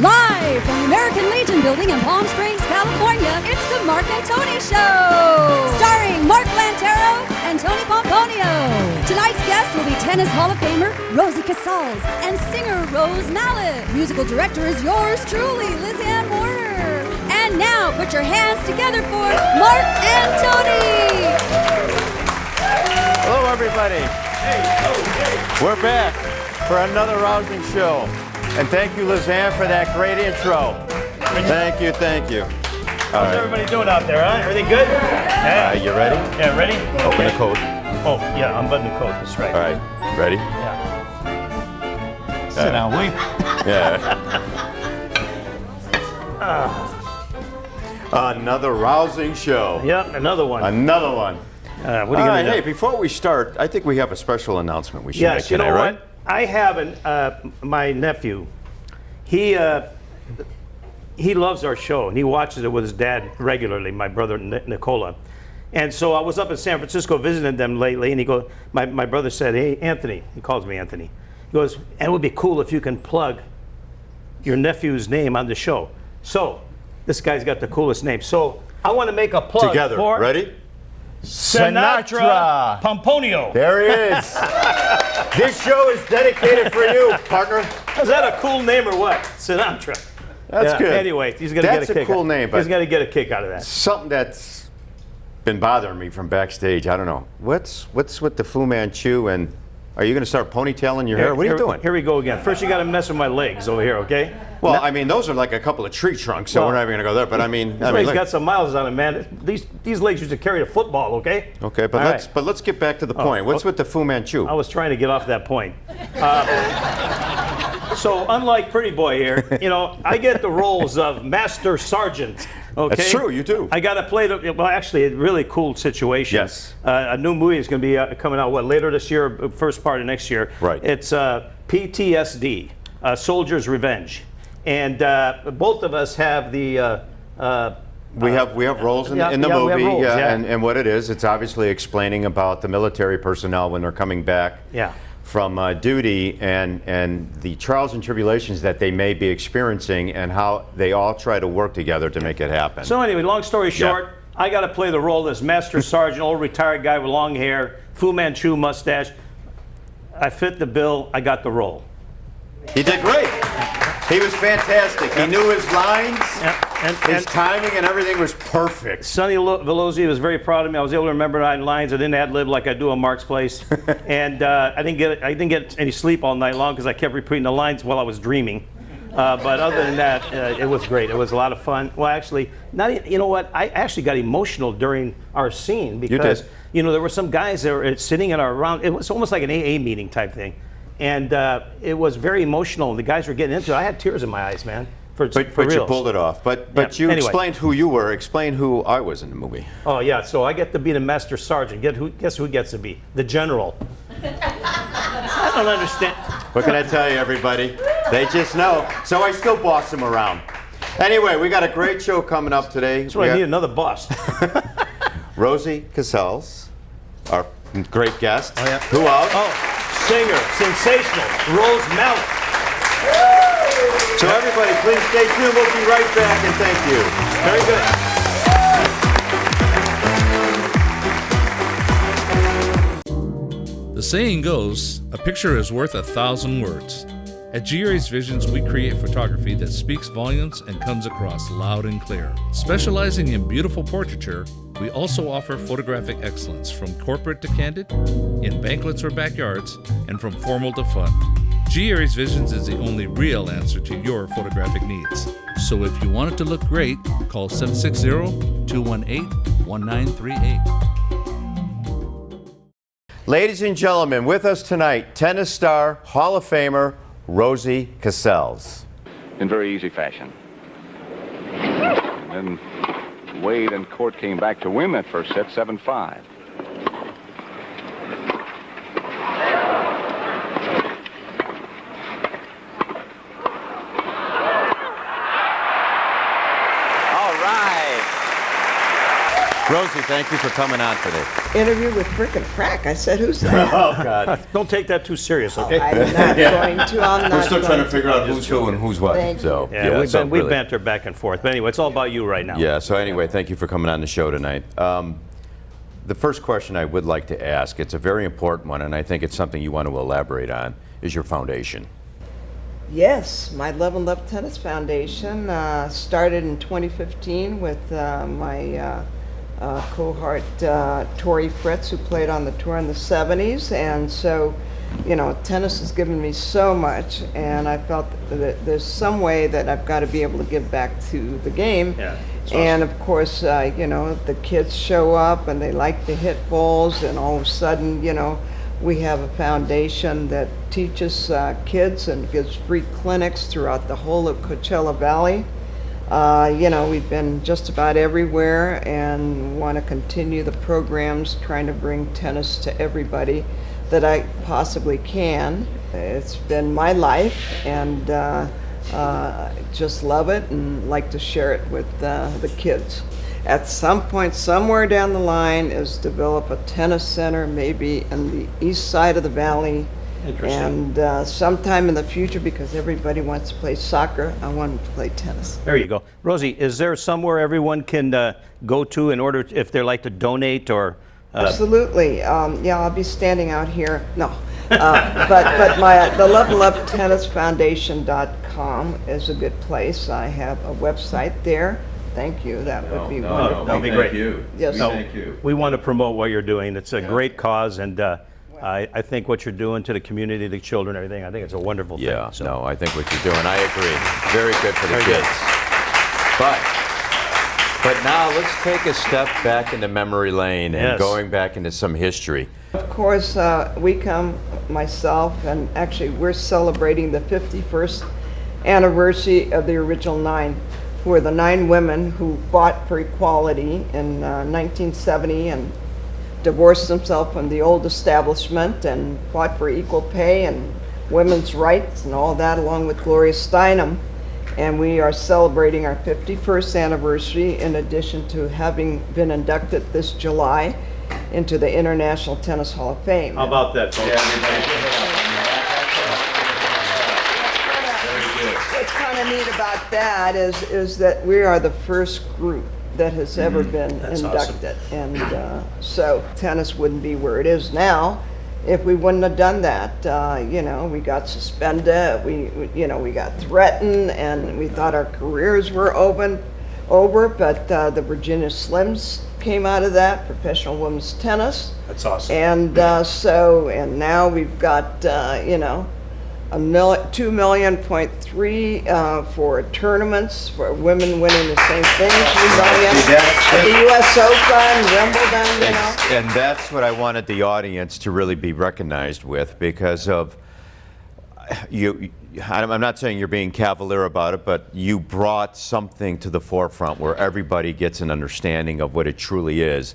Live from the American Legion building in Palm Springs, California, it's the Mark and Tony Show! Starring Mark Lantero and Tony Pomponio. Tonight's guest will be tennis Hall of Famer Rosie Casals and singer Rose Mallett. Musical director is yours truly, Liz Ann Warner. And now, put your hands together for Mark and Tony! Hello, everybody. We're back for another rousing show. And thank you, Liz Ann, for that great intro. Thank you, thank you. How's everybody doing out there, huh? Everything good? Yeah. You ready? Yeah, ready? Open the coat. Oh, yeah, unbutton the coat. That's right. All right, ready? Yeah. Sit down, will you? Yeah. Another rousing show. Yep, another one. Another one. What are you going to do? Hey, before we start, I think we have a special announcement we should make Yes, you today, know right? what? I have my nephew. He loves our show, and he watches it with his dad regularly, my brother Nicola. And so I was up in San Francisco visiting them lately, and he goes, my brother said, hey, Anthony, he calls me Anthony. He goes, and it would be cool if you can plug your nephew's name on the show. So this guy's got the coolest name. So I want to make a plug Together, for ready? Sinatra Pomponio. There he is. This show is dedicated for you, partner. Is that a cool name or what? Sinatra. That's good. Anyway, he's going to get a kick. That's a cool name, but he's going to get a kick out of that. something that's been bothering me from backstage. I don't know. What's with the Fu Manchu, and are you going to start ponytailing your hair? What are you doing? Here we go again. First, you got to mess with my legs over here, okay? Well, I mean, those are like a couple of tree trunks, so we're not even going to go there. But I mean, He's got some miles on him, man. These legs used to carry a football, okay? Okay, but let's get back to the point. What's with the Fu Manchu? I was trying to get off that point. So unlike Pretty Boy here, you know, I get the roles of Master Sergeant. Okay? That's true, you do. I got to play well, actually, a really cool situation. Yes. A new movie is going to be coming out, later this year, first part of next year. Right. It's PTSD, Soldier's Revenge. And both of us have the... we have roles in the movie, we have roles, and what it is, it's obviously explaining about the military personnel when they're coming back from duty and the trials and tribulations that they may be experiencing and how they all try to work together to make it happen. So anyway, long story short, I got to play the role as Master Sergeant, old retired guy with long hair, Fu Manchu mustache. I fit the bill. I got the role. He did great. He was fantastic. He knew his lines. His timing and everything was perfect. Sonny Velosi was very proud of me. I was able to remember 9 lines. I didn't ad-lib like I do on Mark's Place. And I didn't get any sleep all night long because I kept repeating the lines while I was dreaming. But other than that, it was great. It was a lot of fun. Well, actually, you know what? I actually got emotional during our scene because there were some guys that were sitting in our round. It was almost like an AA meeting type thing. And it was very emotional. The guys were getting into it. I had tears in my eyes, man. For But reals. you pulled it off. But you explained who you were. Explain who I was in the movie. Oh, yeah. So I get to be the Master Sergeant. Guess who gets to be? The General. I don't understand. What can I tell you, everybody? They just know. So I still boss them around. Anyway, we got a great show coming up today. That's why I need another boss. Rosie Casals, our great guest. Oh, yeah. Who else? Singer, sensational, Rose Mallett. So everybody, please stay tuned. We'll be right back, and thank you. Very good. The saying goes, a picture is worth 1,000 words. At GRA's Visions, we create photography that speaks volumes and comes across loud and clear. Specializing in beautiful portraiture, we also offer photographic excellence from corporate to candid, in banquets or backyards, and from formal to fun. GRA's Visions is the only real answer to your photographic needs. So if you want it to look great, call 760-218-1938. Ladies and gentlemen, with us tonight, tennis star, Hall of Famer, Rosie Casals. In very easy fashion. And then Wade and Court came back to win that first set, 7-5. Rosie, thank you for coming on today. Interview with Frick and Frack. I said, who's that? Oh, God. Don't take that too serious, okay? I'm not going to. I'm not We're still trying to going figure out who's who and who's what. Thank you. So, Yeah, so we really- banter back and forth. But anyway, it's all about you right now. Yeah, so anyway, thank you for coming on the show tonight. The first question I would like to ask, it's a very important one, and I think it's something you want to elaborate on, is your foundation. Yes, my Love and Love Tennis Foundation started in 2015 with my cohort Tori Fritz, who played on the tour in the 70s. And so, you know, tennis has given me so much, and I felt that there's some way that I've got to be able to give back to the game. Yeah, that's and of course, you know, the kids show up and they like to hit balls, and all of a sudden, you know, we have a foundation that teaches kids and gives free clinics throughout the whole of Coachella Valley. You know, we've been just about everywhere and want to continue the programs, trying to bring tennis to everybody that I possibly can. It's been my life, and just love it and like to share it with the kids. At some point, somewhere down the line, is develop a tennis center, maybe in the east side of the valley. Interesting. And sometime in the future, because everybody wants to play soccer, I want them to play tennis. There you go. Rosie, is there somewhere everyone can go to in order, if they'd like to donate or? Absolutely. Yeah, I'll be standing out here. No. But the Love and Love Tennis Foundation.com is a good place. I have a website there. Thank you. That would be wonderful. That'd be great. Yes. Thank you. We want to promote what you're doing. It's a great cause, and I think what you're doing to the community, the children, everything, I think it's a wonderful thing. Yeah, So- no, I think what you're doing, I agree. Very good for the Very good. kids. But now let's take a step back into memory lane and Yes. going back into some history. Of course, we come, myself, and actually we're celebrating the 51st anniversary of the original 9, who were the 9 women who fought for equality in 1970 and divorced themselves from the old establishment and fought for equal pay and women's rights and all that, along with Gloria Steinem. And we are celebrating our 51st anniversary, in addition to having been inducted this July into the International Tennis Hall of Fame. How about that, folks? What's kind of neat about that is that we are the first group that has ever been That's inducted. And so tennis wouldn't be where it is now if we wouldn't have done that. You know, we got suspended, we got threatened, and we thought our careers were over, but the Virginia Slims came out of that, professional women's tennis. That's awesome. And and now we've got, you know, $2.3 million for tournaments for women winning the same thing. $3 million at the U.S. Open, Wimbledon, you know. And that's what I wanted the audience to really be recognized with, because of you. I'm not saying you're being cavalier about it, but you brought something to the forefront where everybody gets an understanding of what it truly is.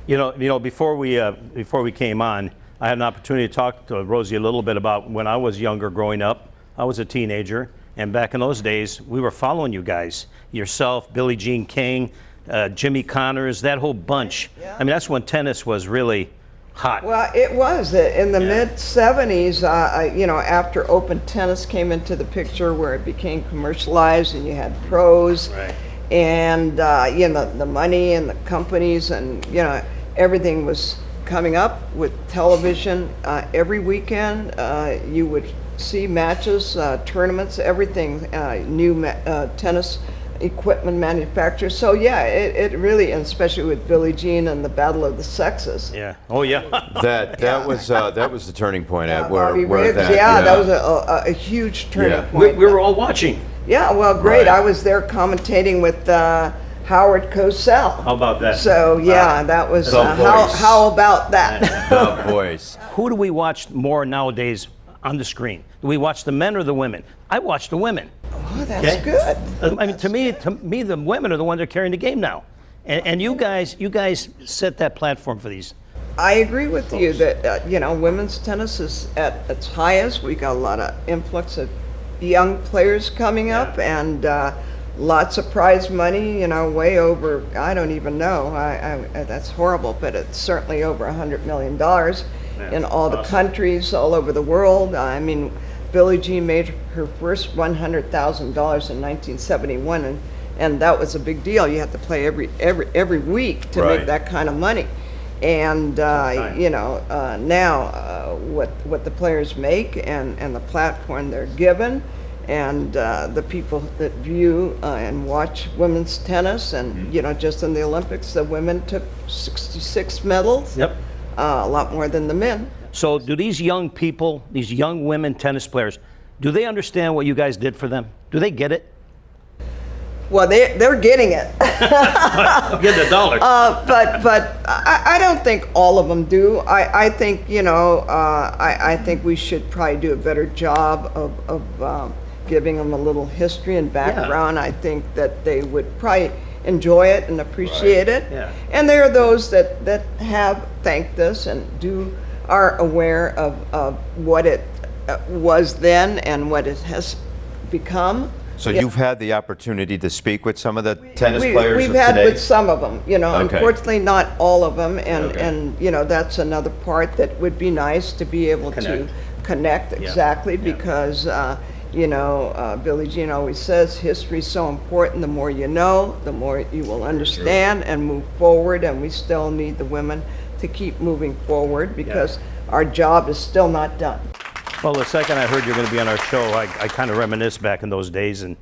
You know, before we came on, I had an opportunity to talk to Rosie a little bit about when I was younger, growing up. I was a teenager, and back in those days, we were following you guys, yourself, Billie Jean King, Jimmy Connors, that whole bunch. Yeah. I mean, that's when tennis was really hot. Well, it was in the mid-'70s, you know, after open tennis came into the picture, where it became commercialized and you had pros. Right. And, you know, the money and the companies and, you know, everything was coming up with television. Every weekend you would see matches, tournaments, everything, new tennis equipment manufacturers. So yeah, it really, and especially with Billie Jean and the Battle of the Sexes. Yeah. Oh yeah. That was the turning point at Bobby where Riggs, that. that was a huge turning Yeah. point. We were all watching. Yeah, well, great. Right. I was there commentating with Howard Cosell. How about that? So yeah, that was The voice. how about that? The voice. Who do we watch more nowadays on the screen? Do we watch the men or the women? I watch the women. Oh, that's Okay. good. I mean, to me, the women are the ones that are carrying the game now, and you guys set that platform for these. I agree with you that you know, women's tennis is at its highest. We got a lot of influx of young players coming up, and lots of prize money, way over, I don't even know, that's horrible, but it's certainly over $100 million in all the countries all over the world. I mean, Billie Jean made her first $100,000 in 1971, and that was a big deal. You had to play every week to make that kind of money. And now what the players make and the platform they're given, and the people that view and watch women's tennis, and just in the Olympics, the women took 66 medals. Yep. A lot more than the men. So do these young people, these young women tennis players, do they understand what you guys did for them? Do they get it? Well, they're getting it. Getting the dollars. But I don't think all of them do. I think I think we should probably do a better job of giving them a little history and background. Yeah. I think that they would probably enjoy it and appreciate it. Yeah. And there are those that have thanked us and are aware of what it was then and what it has become. So you've had the opportunity to speak with some of the tennis players we've of had today? With some of them, unfortunately not all of them, and Okay. that's another part that would be nice to be able to connect exactly because Billie Jean always says history's so important. The more you know, the more you will understand and move forward, and we still need the women to keep moving forward because our job is still not done. Well, the second I heard you're going to be on our show, I kind of reminisced back in those days, and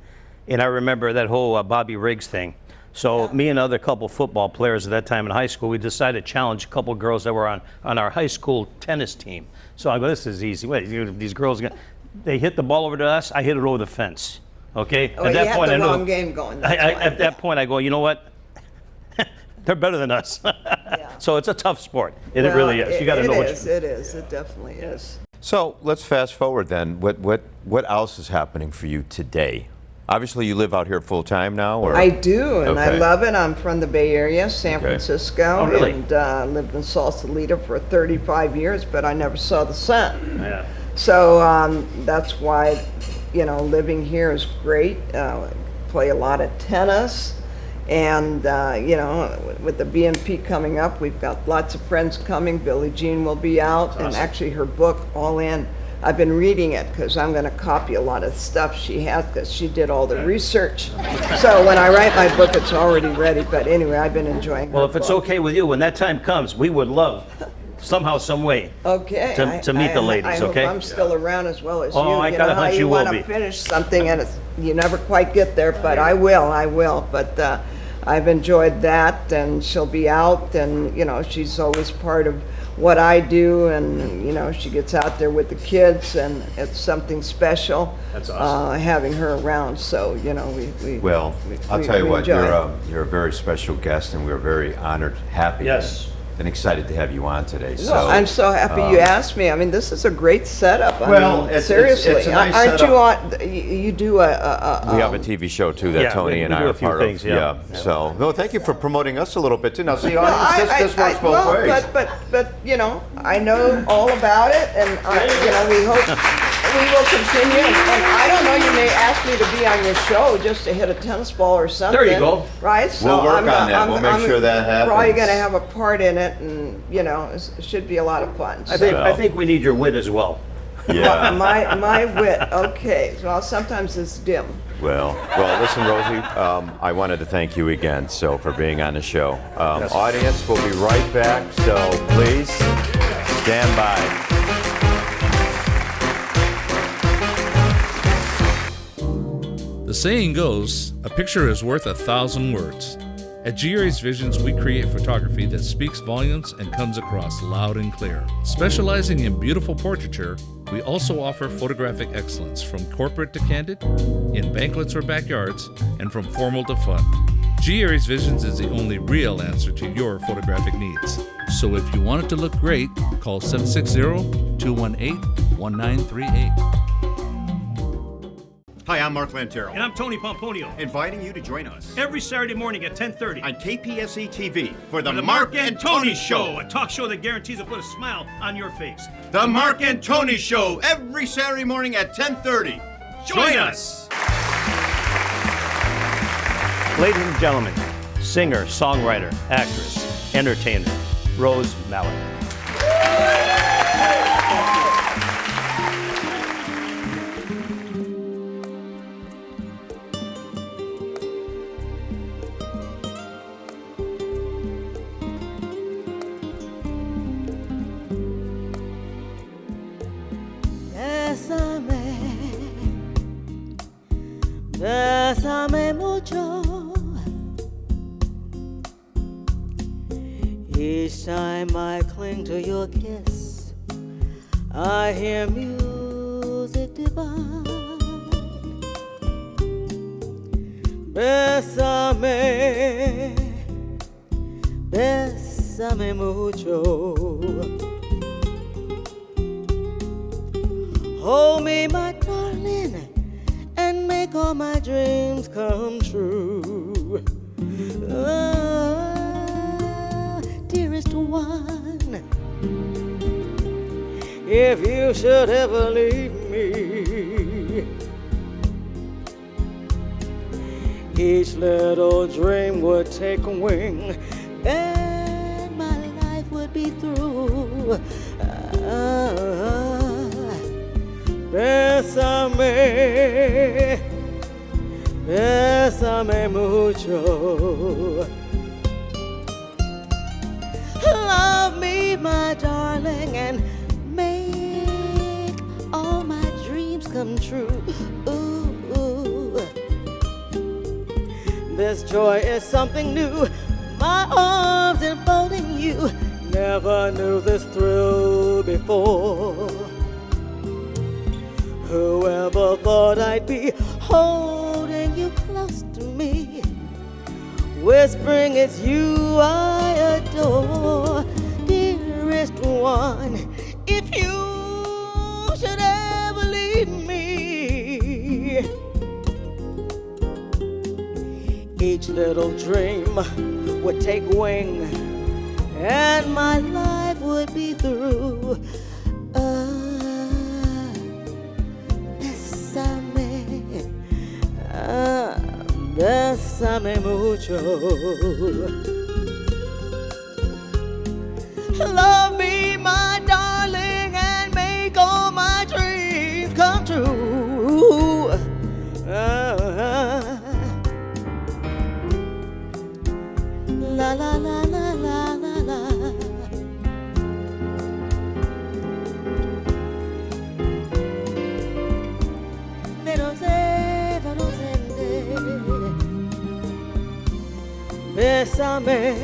I remember that whole Bobby Riggs thing. So me and other couple football players at that time in high school, we decided to challenge a couple girls that were on our high school tennis team. So I go, this is easy. Wait, these girls, they hit the ball over to us, I hit it over the fence. Okay? Oh, at that point, I know. Wrong game going. At that point, I go, you know what? They're better than us. So it's a tough sport. It really is. You got to know what it is. It definitely is. So let's fast forward then. What else is happening for you today? Obviously, you live out here full time now, or? I do, and I love it. I'm from the Bay Area, San Francisco, oh, really? and lived in Sausalito for 35 years, but I never saw the sun. Yeah. So that's why, living here is great. Play a lot of tennis. And, with the BNP coming up, we've got lots of friends coming. Billie Jean will be out. Awesome. And actually her book, All In, I've been reading it because I'm going to copy a lot of stuff she has because she did all the research. So when I write my book, it's already ready. But anyway, I've been enjoying Well, her if it's book. okay with you, when that time comes, we would love somehow, some way to meet the ladies, I hope okay? I'm still around as well as you. I got a hunch you will be. You want to finish something and you never quite get there, but I will. But I've enjoyed that, and she'll be out, and she's always part of what I do, and she gets out there with the kids, and it's something special. That's awesome. Having her around. So I'll tell you what, you're a very special guest, and we're very honored, happy, and excited to have you on today. So I'm so happy you asked me. I mean, this is a great setup. Seriously, it's a nice aren't setup. you do a we have a TV show too that Tony and I are part of. So no, thank you for promoting us a little bit too. Now, see, audience, this works both ways. But I know all about it, and we hope we will continue. And I don't know, you may ask me to be on your show just to hit a tennis ball or something. There you go. Right? So we'll work on that. We'll make sure that happens. Probably going to have a part in it, and it should be a lot of fun. I think we need your wit as well. Yeah. my wit. Okay. Well, sometimes it's dim. Well, listen, Rosie, I wanted to thank you again for being on the show. Audience, we'll be right back, so please stand by. The saying goes, a picture is worth 1,000 words. At G-Aries Visions, we create photography that speaks volumes and comes across loud and clear. Specializing in beautiful portraiture, we also offer photographic excellence from corporate to candid, in banquets or backyards, and from formal to fun. G-Aries Visions is the only real answer to your photographic needs. So if you want it to look great, call 760-218-1938. Hi, I'm Mark Lantero. And I'm Tony Pomponio. Inviting you to join us Every Saturday morning at 10:30 on KPSE TV for the Mark and Tony Show, a talk show that guarantees to put a smile on your face. The Mark and Tony Show, every Saturday morning at 10:30. Join us! Ladies and gentlemen, singer, songwriter, actress, entertainer, Rose Mallett. Bésame mucho. Each time I cling to your kiss, I hear music divine. Bésame, bésame mucho. Hold me, my darling, and make all my dreams come true. Oh, dearest one, if you should ever leave me, each little dream would take wing, and my life would be through. Bésame, bésame mucho. Love me, my darling, and make all my dreams come true. Ooh. This joy is something new. My arms enfolding you. Never knew this thrill before. Whoever thought I'd be holding you close to me, whispering it's you I adore. Dearest one, if you should ever leave me, each little dream would take wing, and my life would be through. Bésame mucho. Love me, my darling, and make all my dreams come true. La la la la la la la. Bésame,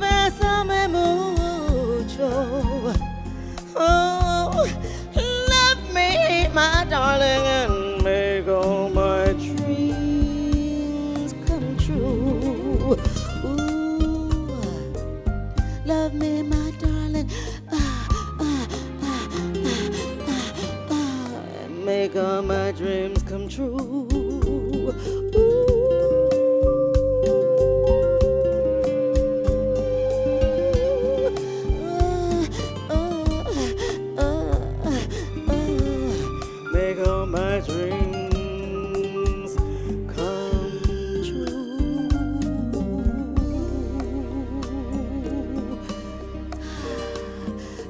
bésame mucho. Oh, love me, my darling, and make all my dreams come true. Ooh, love me, my darling, and make all my dreams come true. My dreams come true.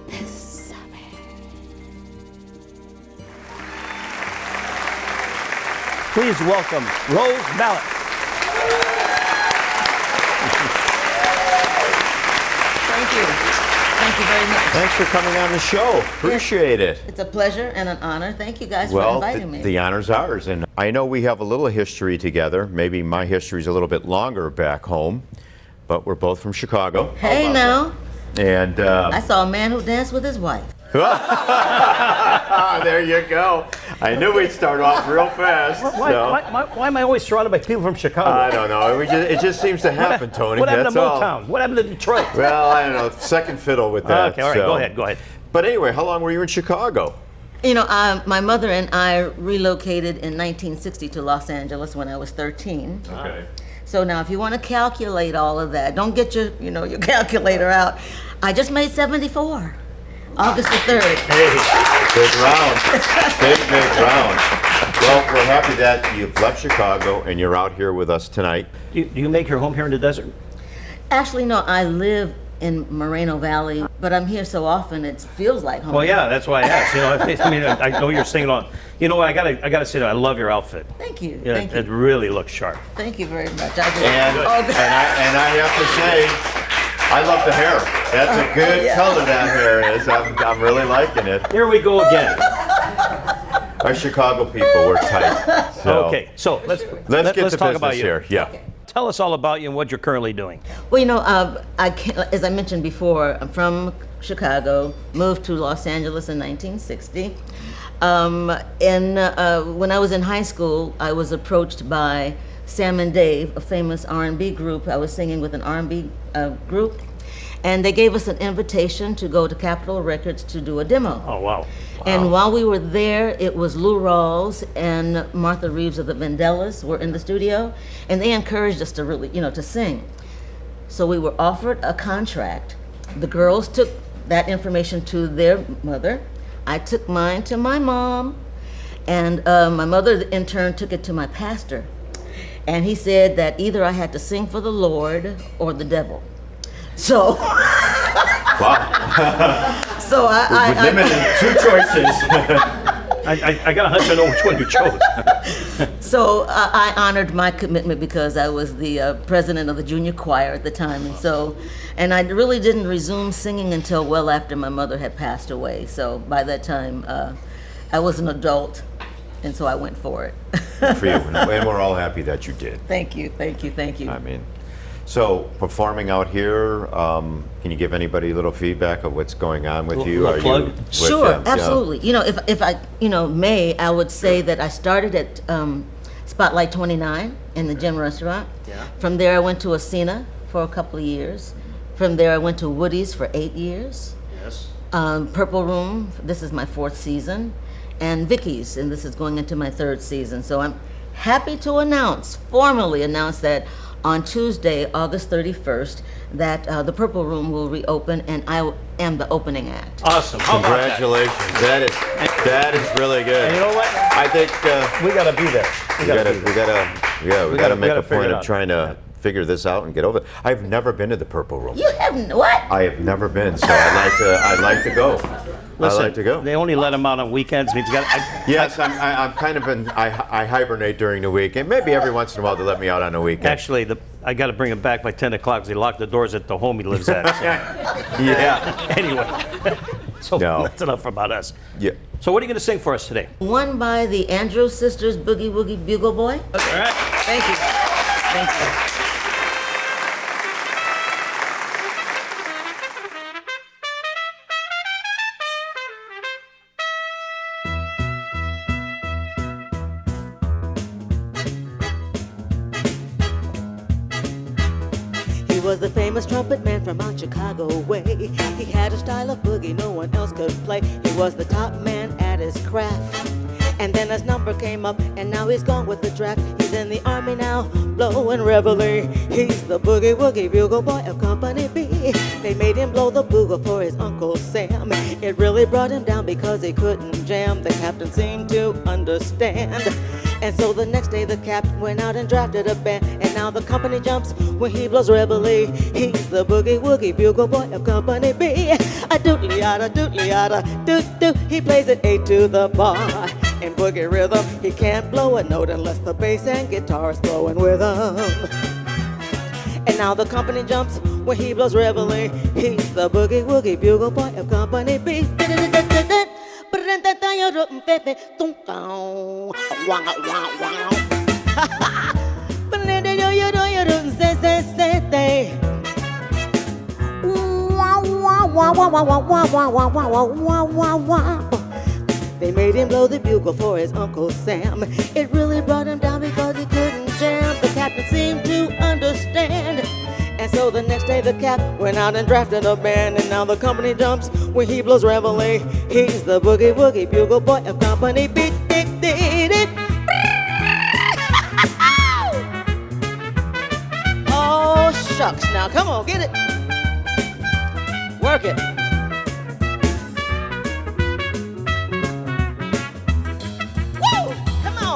Bésame. Please welcome Rose Mallett. Thank you. Thank you very much. Thanks for coming on the show. Appreciate it. It's a pleasure and an honor. Thank you guys for inviting me. The honor's ours. And I know we have a little history together. Maybe my history's a little bit longer back home, but we're both from Chicago. Hey now. And I saw a man who danced with his wife. There you go. I knew we'd start off real fast. Why am I always surrounded by people from Chicago? I don't know. It just seems to happen, Tony. What happened That's to all. Motown? What happened to Detroit? Well, I don't know. Second fiddle with that. Okay, all right. Go ahead. But anyway, how long were you in Chicago? You know, my mother and I relocated in 1960 to Los Angeles when I was 13. Okay. So now, if you want to calculate all of that, don't get your calculator out. I just made 74. August the 3rd. Hey, big round. Big round. Well, we're happy that you've left Chicago and you're out here with us tonight. Do you make your home here in the desert? Actually, no, I live in Moreno Valley, but I'm here so often it feels like home. Well, yeah, that's why I asked. You know, I mean, I know you're singing on. You know what? I gotta say that I love your outfit. Thank you. Yeah, Thank you. it really looks sharp. Thank you very much. And I have to say, I love the hair. That's a good color that hair is. I'm really liking it. Here we go again. Our Chicago people, we're tight. So Okay, so let's get to talk about business you. here. Yeah. Okay. Tell us all about you and what you're currently doing. Well, you know, as I mentioned before, I'm from Chicago, moved to Los Angeles in 1960. When I was in high school, I was approached by Sam and Dave, a famous R&B group. I was singing with an R&B group, and they gave us an invitation to go to Capitol Records to do a demo. Oh, wow. And while we were there, it was Lou Rawls and Martha Reeves of the Vandellas were in the studio, and they encouraged us to really, to sing. So we were offered a contract. The girls took that information to their mother. I took mine to my mom, and my mother in turn took it to my pastor. And he said that either I had to sing for the Lord or the devil. So, Wow. so With limited two choices. I got a hunch I know which one you chose. So I honored my commitment because I was the president of the junior choir at the time, and I really didn't resume singing until well after my mother had passed away. So by that time, I was an adult, and so I went for it. For you, and we're all happy that you did. Thank you, thank you, thank you. I mean, so performing out here, can you give anybody a little feedback of what's going on with you? Little plug? Sure, absolutely. You know, if I may, I would say that I started at Spotlight 29 in the Gym Restaurant. Yeah. From there, I went to Ascena for a couple of years. From there, I went to Woody's for 8 years. Yes. Purple Room, this is my 4th season. And Vicky's, and this is going into my 3rd season. So I'm happy to formally announce that on Tuesday, August 31st, that the Purple Room will reopen, and I am the opening act. Awesome. How about that? Congratulations. That is really good. And you know what? I think We gotta be there. we gotta make a figure point it of out. trying to figure this out and get over it. I've never been to the Purple Room. You haven't, what? I have never been, so I'd like to go. Listen, I'd like to go. They only let them out on weekends. Means you got. Yes, I'm kind of I hibernate during the week, and maybe every once in a while they let me out on the weekend. Actually, I got to bring him back by 10 o'clock because he locked the doors at the home he lives at. So. Yeah. Anyway, so No. that's enough about us. Yeah. So what are you going to sing for us today? One by the Andrews Sisters, Boogie Woogie Bugle Boy. All right. Thank you. Thank you. He was the famous trumpet man from out Chicago way. He had a style of boogie no one else could play. He was the top man at his craft. And then his number came up, and now he's gone with the draft. He's in the army now, blowing reveille. He's the boogie woogie bugle boy of Company B. They made him blow the bugle for his Uncle Sam. It really brought him down because he couldn't jam. The captain seemed to understand. And so the next day the captain went out and drafted a band. And now the company jumps when he blows reveille. He's the boogie woogie bugle boy of Company B. A doodly-yada, doot-doo. He plays it A to the bar. In boogie rhythm, he can't blow a note unless the bass and guitar is blowing with him. And now the company jumps when he blows reveille. He's the boogie woogie bugle boy of Company B. They made him blow the bugle for his Uncle Sam. It really brought him down because he couldn't jam. The captain seemed to understand. And so the next day the cap went out and drafted a band. And now the company jumps when he blows reveille. He's the boogie woogie bugle boy of Company B. Oh, shucks. Now come on, get it. Work it. Woo! Come on.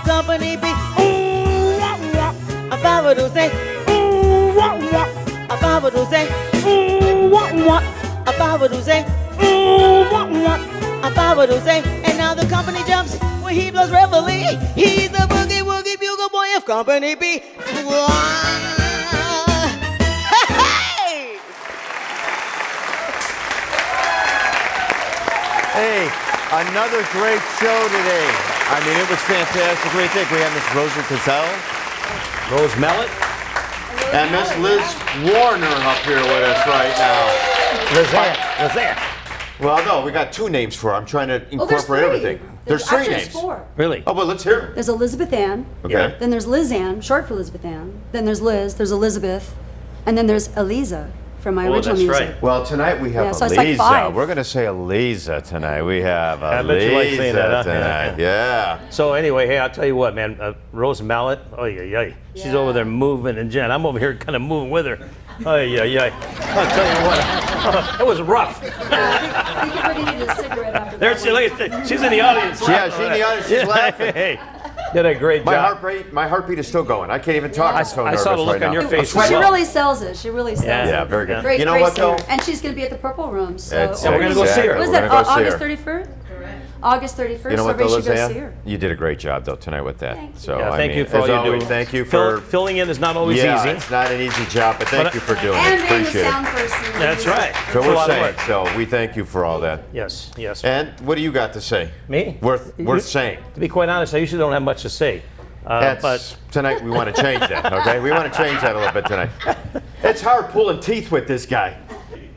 company B. Ooh, wah, wah. A baba do say, ooh, wah, wah. A baba do say, ooh, wah, wah. A baba do say, ooh, wah, wah. A baba do say, and now the company jumps when he blows reveille. He's the boogie woogie bugle boy of company B. Hey, another great show today. I mean, it was fantastic. Great thing. We have Miss Rosie Casals, Rose Mallett. and Miss Liz Warner up here with us right now. Lizanne. Well, no, we got two names for her. I'm trying to incorporate everything. There's three actually names. four. Really? Oh, well, let's hear it. There's Elizabeth Ann. Okay. Then there's Liz Ann, short for Elizabeth Ann. Then there's Liz. There's Elizabeth. And then there's Eliza from my original that's music. right. Well, tonight we have Yeah, so it's Eliza. like 5. We're going to say Eliza tonight. We have I bet you like saying Eliza that, huh? tonight. Yeah. So anyway, hey, I'll tell you what, man. Rose Mallett, she's over there moving, and Jen, I'm over here kind of moving with her. I'll tell you what, it was rough. You could really need a cigarette after There that she one. is. She's in the audience. Yeah, she's in the audience. She's laughing. Hey, did a great job. My heartbeat is still going. I can't even talk. I'm so I nervous saw the look right on now. your face. She as well. really sells it. She really sells it. Yeah, very good. Great, You know great what, though? singer. And she's going to be at the Purple Room. So That's we're gonna go see her. Was We're that gonna go see August her. 31st? August 31st. You know what, so though, everybody should go see Lizanne? her. You did a great job, though, tonight with that. Thank you. So, Yeah, I thank mean, you for as all you always, do. thank you for... Filling in is not always yeah, easy. it's not an easy job, but thank you for doing And it. being the Appreciate sound it. person. That's right. So It's a we're lot of saying, work. so we thank you for all that. Yes. And what do you got to say? Me? Worth saying. To be quite honest, I usually don't have much to say. But tonight we want to change that, okay? We want to change that a little bit tonight. It's hard pulling teeth with this guy.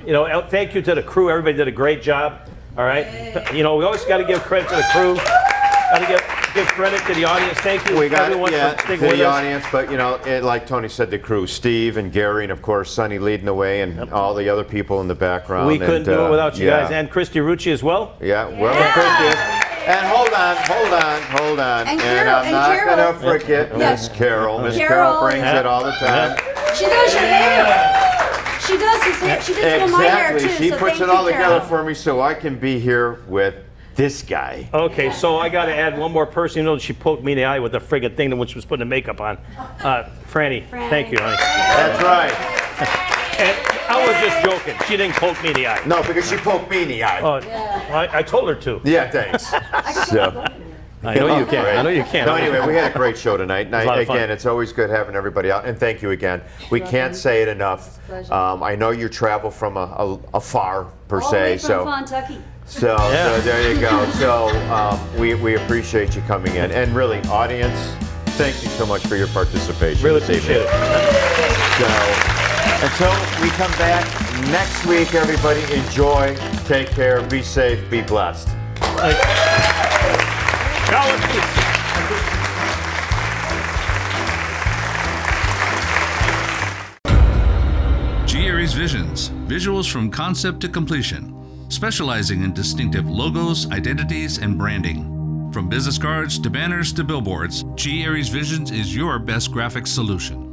You know, thank you to the crew. Everybody did a great job. All right. You know, we always got to give credit to the crew. Got to give credit to the audience. Thank you, We got everyone, it, yeah, for to sticking with the us. audience, but you know, like Tony said, the crew, Steve and Gary, and of course Sonny leading the way, and all the other people in the background. We couldn't do it without you yeah. guys, and Christy Rucci as well. Yeah, well, Christy. And hold on. And And Carol- I'm not Carol- going to forget Yeah. Miss Carol. Miss Carol, Carol brings yeah. it all the time. She does your hair. She does his hair. She does all my hair too. She so puts thank it all you, together Carol. for me so I can be here with this guy. Okay, so I got to add one more person. You know, she poked me in the eye with the friggin' thing when she was putting the makeup on. Franny, thank you, honey. That's right. And I was just joking. She didn't poke me in the eye. No, because she poked me in the eye. I told her to. Yeah, thanks. So. I know you can. I know you can. No, anyway, we had a great show tonight. And It was a lot of fun. again, it's always good having everybody out. And thank you again. We can't say it enough. I know you travel from afar, per All the way se. from Kentucky. So there you go. So we appreciate you coming in. And really, audience, thank you so much for your participation. Really this appreciate evening. it. So until we come back next week, everybody enjoy, take care, be safe, be blessed. G. Aries Visions, visuals from concept to completion, specializing in distinctive logos, identities, and branding. From business cards to banners to billboards, G. Aries Visions is your best graphics solution.